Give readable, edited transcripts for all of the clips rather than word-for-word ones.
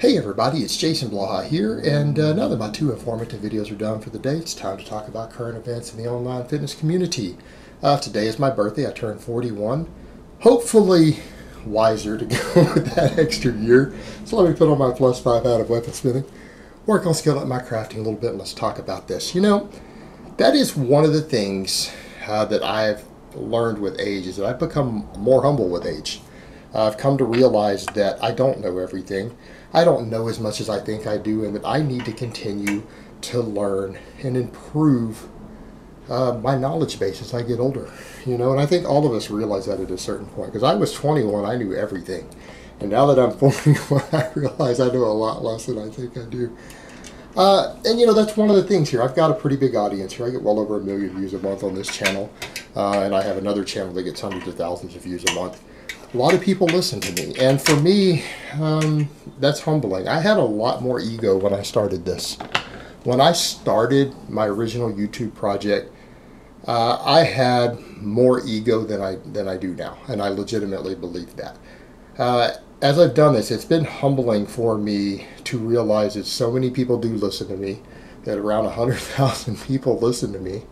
Hey everybody, it's Jason Blaha here, and now that my two informative videos are done for the day, it's time to talk about current events in the online fitness community. Today is my birthday. I turned 41. Hopefully wiser to go with that extra year. So let me put on my +5 out of weaponsmithing, work on skilling up my crafting a little bit, and let's talk about this. You know, that is one of the things that I've learned with age, is that I've become more humble with age. I've come to realize that I don't know everything. I don't know as much as I think I do, and that I need to continue to learn and improve my knowledge base as I get older. You know, and I think all of us realize that at a certain point. Because I was 21, I knew everything. And now that I'm 41, I realize I know a lot less than I think I do. And you know, that's one of the things here. I've got a pretty big audience here. I get well over 1 million views a month on this channel. And I have another channel that gets hundreds of thousands of views a month. A lot of people listen to me, and for me, that's humbling. I had a lot more ego when I started this. When I started my original YouTube project, I had more ego than I do now, and I legitimately believe that. As I've done this, it's been humbling for me to realize that so many people do listen to me, that around 100,000 people listen to me.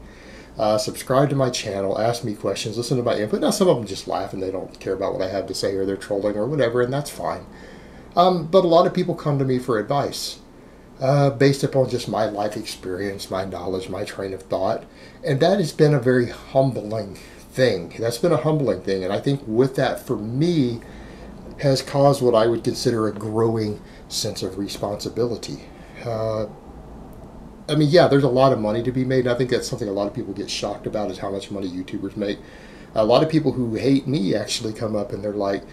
Subscribe to my channel, ask me questions, listen to my input. Now, some of them just laugh and they don't care about what I have to say, or they're trolling or whatever, and that's fine. But a lot of people come to me for advice based upon just my life experience, my knowledge, my train of thought. And that has been a very humbling thing. That's been a humbling thing. And I think with that, for me, has caused what I would consider a growing sense of responsibility. I mean, yeah, there's a lot of money to be made. And I think that's something a lot of people get shocked about, is how much money YouTubers make. A lot of people who hate me actually come up and they're like,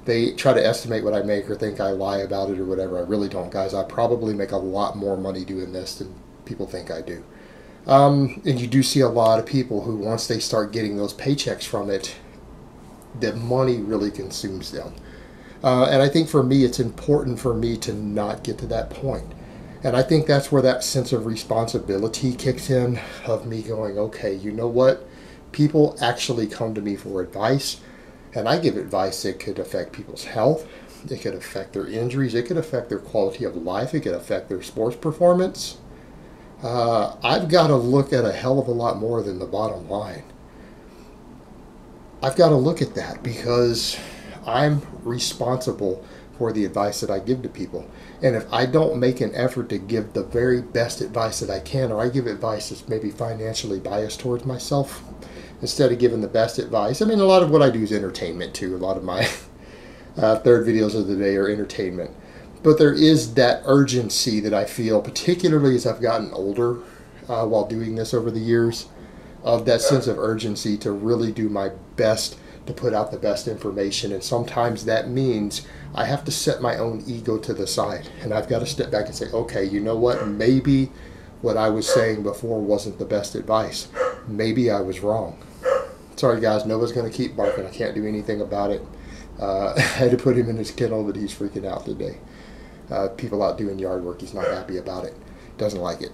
they try to estimate what I make or think I lie about it or whatever. I really don't, guys. I probably make a lot more money doing this than people think I do. And you do see a lot of people who, once they start getting those paychecks from it, the money really consumes them. And I think for me, it's important for me to not get to that point. And I think that's where that sense of responsibility kicks in, of me going, okay, you know what? People actually come to me for advice, and I give advice that could affect people's health. It could affect their injuries. It could affect their quality of life. It could affect their sports performance. I've got to look at a hell of a lot more than the bottom line. I've got to look at that because I'm responsible for the advice that I give to people. And if I don't make an effort to give the very best advice that I can, or I give advice that's maybe financially biased towards myself, instead of giving the best advice. I mean, a lot of what I do is entertainment too. A lot of my third videos of the day are entertainment. But there is that urgency that I feel, particularly as I've gotten older while doing this over the years, of that sense of urgency to really do my best to put out the best information. And sometimes that means I have to set my own ego to the side, and I've got to step back and say, okay, you know what, maybe what I was saying before wasn't the best advice. Maybe I was wrong. Sorry guys, Noah's going to keep barking. I can't do anything about it. I had to put him in his kennel, but he's freaking out today. People out doing yard work, he's not happy about it. Doesn't like it.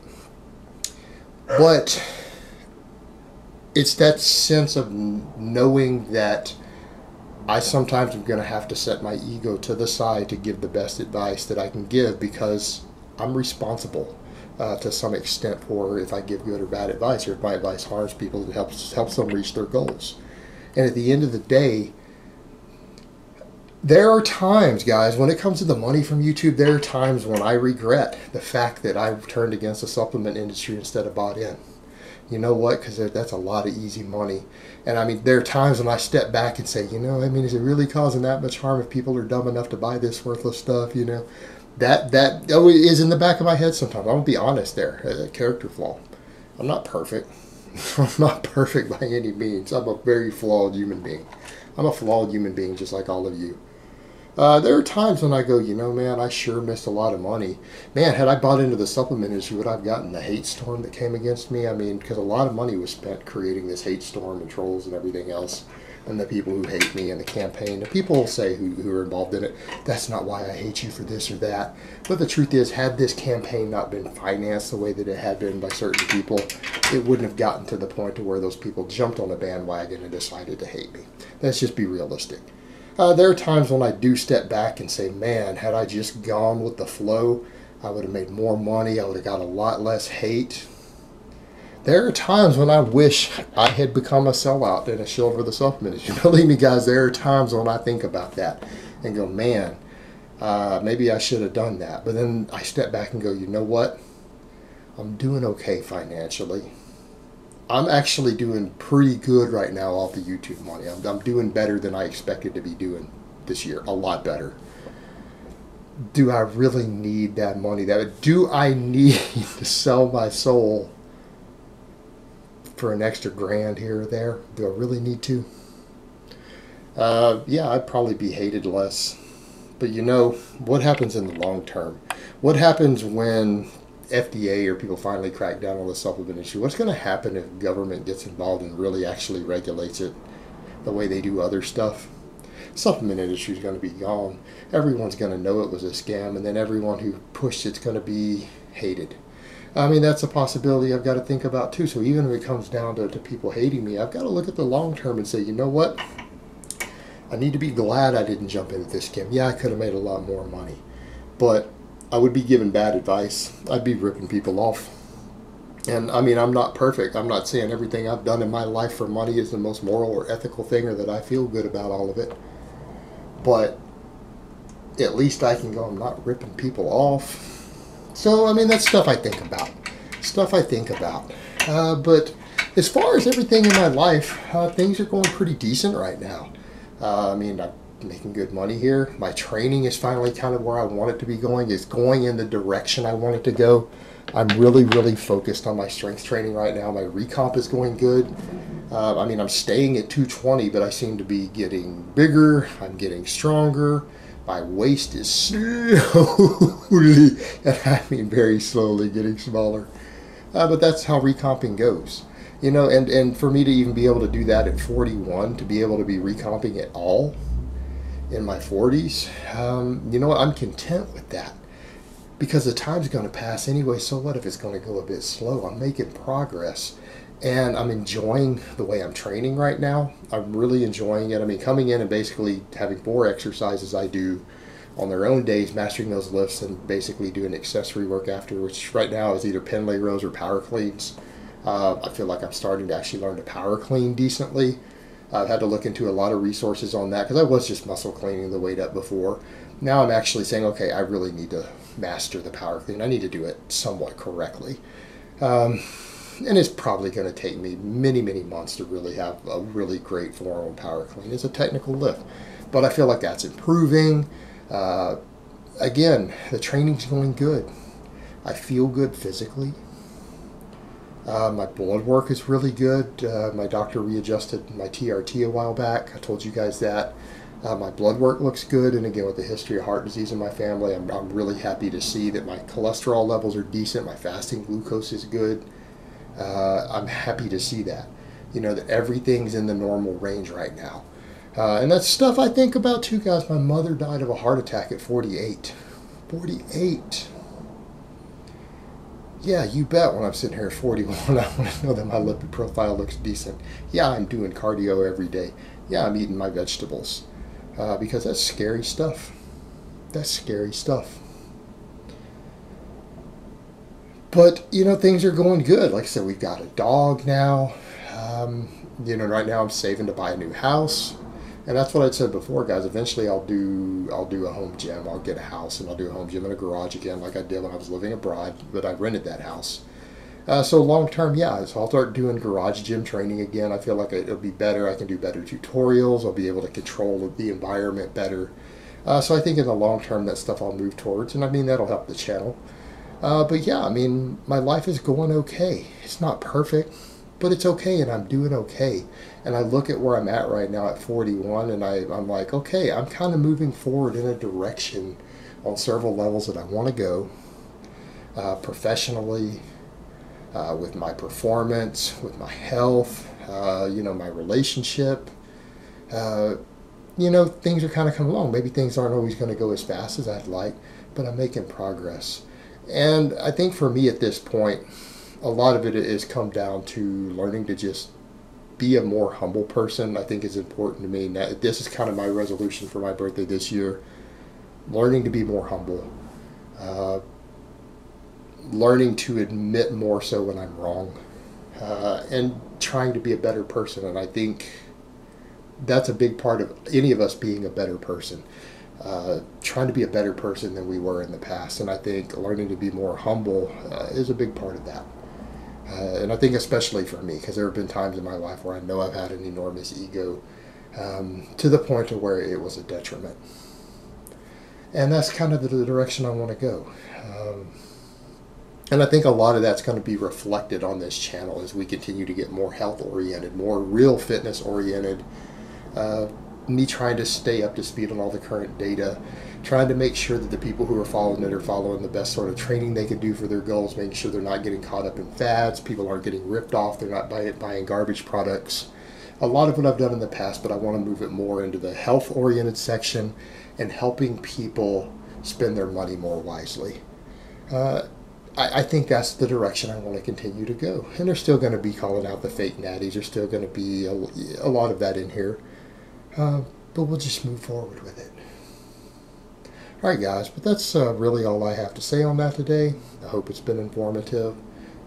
But it's that sense of knowing that I sometimes am going to have to set my ego to the side to give the best advice that I can give, because I'm responsible to some extent for if I give good or bad advice, or if my advice harms people, it helps them reach their goals. And at the end of the day, there are times, guys, when it comes to the money from YouTube, there are times when I regret the fact that I turned against the supplement industry instead of bought in. You know what? Because that's a lot of easy money. And I mean, there are times when I step back and say, you know, I mean, is it really causing that much harm if people are dumb enough to buy this worthless stuff? You know, that is in the back of my head sometimes. I'm going to be honest there, a character flaw. I'm not perfect. I'm not perfect by any means. I'm a very flawed human being. I'm a flawed human being just like all of you. There are times when I go, you know, man, I sure missed a lot of money. Man, had I bought into the supplement industry, would I have gotten the hate storm that came against me? I mean, because a lot of money was spent creating this hate storm and trolls and everything else. And the people who hate me and the campaign, the people will say who are involved in it, that's not why I hate you for this or that. But the truth is, had this campaign not been financed the way that it had been by certain people, it wouldn't have gotten to the point to where those people jumped on a bandwagon and decided to hate me. Let's just be realistic. There are times when I do step back and say, man, had I just gone with the flow, I would have made more money. I would have got a lot less hate. There are times when I wish I had become a sellout and a shill for the supplement industry. Believe me, guys, there are times when I think about that and go, man, maybe I should have done that. But then I step back and go, you know what? I'm doing okay financially. I'm actually doing pretty good right now off the YouTube money. I'm doing better than I expected to be doing this year. A lot better. Do I really need that money? Do I need to sell my soul for an extra grand here or there? Do I really need to? Yeah, I'd probably be hated less. But you know, what happens in the long term? What happens when FDA or people finally crack down on the supplement issue? What's going to happen if government gets involved and really actually regulates it the way they do other stuff? Supplement industry is going to be gone. Everyone's going to know it was a scam, and then everyone who pushed it's going to be hated. I mean, that's a possibility I've got to think about too. So even if it comes down to people hating me, I've got to look at the long term and say, you know what? I need to be glad I didn't jump into this scam. Yeah, I could have made a lot more money, but I would be giving bad advice. I'd be ripping people off. And I mean, I'm not perfect. I'm not saying everything I've done in my life for money is the most moral or ethical thing, or that I feel good about all of it. But at least I can go, I'm not ripping people off. So, I mean, that's stuff I think about. But as far as everything in my life, things are going pretty decent right now. I mean, I'm making good money here. My training is finally kind of where I want it to be going. It's going in the direction I want it to go. I'm really, really focused on my strength training right now. My recomp is going good. I mean, I'm staying at 220, but I seem to be getting bigger. I'm getting stronger. My waist is slowly, and I mean very slowly, getting smaller. But that's how recomping goes. You know, and for me to even be able to do that at 41, to be able to be recomping at all in my 40s, you know what, I'm content with that. Because the time's going to pass anyway, so what if it's going to go a bit slow? I'm making progress. And I'm enjoying the way I'm training right now. I'm really enjoying it. I mean, coming in and basically having 4 exercises I do on their own days, mastering those lifts, and basically doing accessory work after, which right now is either pen leg rows or power cleans. I feel like I'm starting to actually learn to power clean decently. I've had to look into a lot of resources on that because I was just muscle cleaning the weight up before. Now I'm actually saying, okay, I really need to master the power clean. I need to do it somewhat correctly. And it's probably going to take me many, many months to really have a really great form on power clean. It's a technical lift, but I feel like that's improving. Again, the training's going good. I feel good physically. My blood work is really good. My doctor readjusted my TRT a while back. I told you guys that. My blood work looks good, and again, with the history of heart disease in my family, I'm really happy to see that my cholesterol levels are decent. My fasting glucose is good. I'm happy to see that, you know, that everything's in the normal range right now. And that's stuff I think about too, guys. My mother died of a heart attack at 48. 48. Yeah, you bet when I'm sitting here at 41, I want to know that my lipid profile looks decent. Yeah, I'm doing cardio every day. Yeah, I'm eating my vegetables. Because that's scary stuff. That's scary stuff. But, you know, things are going good. Like I said, we've got a dog now. You know, right now I'm saving to buy a new house. And that's what I'd said before, guys. Eventually I'll do a home gym. I'll get a house and I'll do a home gym in a garage again like I did when I was living abroad. But I rented that house. So long term, yeah. So I'll start doing garage gym training again. I feel like it'll be better. I can do better tutorials. I'll be able to control the environment better. So I think in the long term, that's stuff I'll move towards. And I mean, that'll help the channel. But yeah, I mean, my life is going okay. It's not perfect, but it's okay, and I'm doing okay. And I look at where I'm at right now at 41, and I'm like, okay, I'm kind of moving forward in a direction on several levels that I want to go, professionally, with my performance, with my health, you know, my relationship. You know, things are kind of coming along. Maybe things aren't always going to go as fast as I'd like, but I'm making progress. And I think for me at this point, a lot of it has come down to learning to just be a more humble person, I think, is important to me. Now, this is kind of my resolution for my birthday this year. Learning to be more humble. Learning to admit more so when I'm wrong. And trying to be a better person. And I think that's a big part of any of us being a better person. Trying to be a better person than we were in the past. And I think learning to be more humble is a big part of that. And I think especially for me, because there have been times in my life where I know I've had an enormous ego to the point of where it was a detriment. And that's kind of the direction I want to go. And I think a lot of that's going to be reflected on this channel as we continue to get more health-oriented, more real fitness-oriented. Me trying to stay up to speed on all the current data, trying to make sure that the people who are following it are following the best sort of training they can do for their goals, making sure they're not getting caught up in fads, people aren't getting ripped off, they're not buying garbage products. A lot of what I've done in the past, but I want to move it more into the health-oriented section and helping people spend their money more wisely. I think that's the direction I want to continue to go. And they're still going to be calling out the fake natties. There's still going to be a lot of that in here. But we'll just move forward with it. Alright guys, but that's really all I have to say on that today. I hope it's been informative.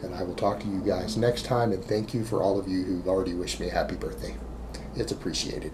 And I will talk to you guys next time. And thank you for all of you who've already wished me a happy birthday. It's appreciated.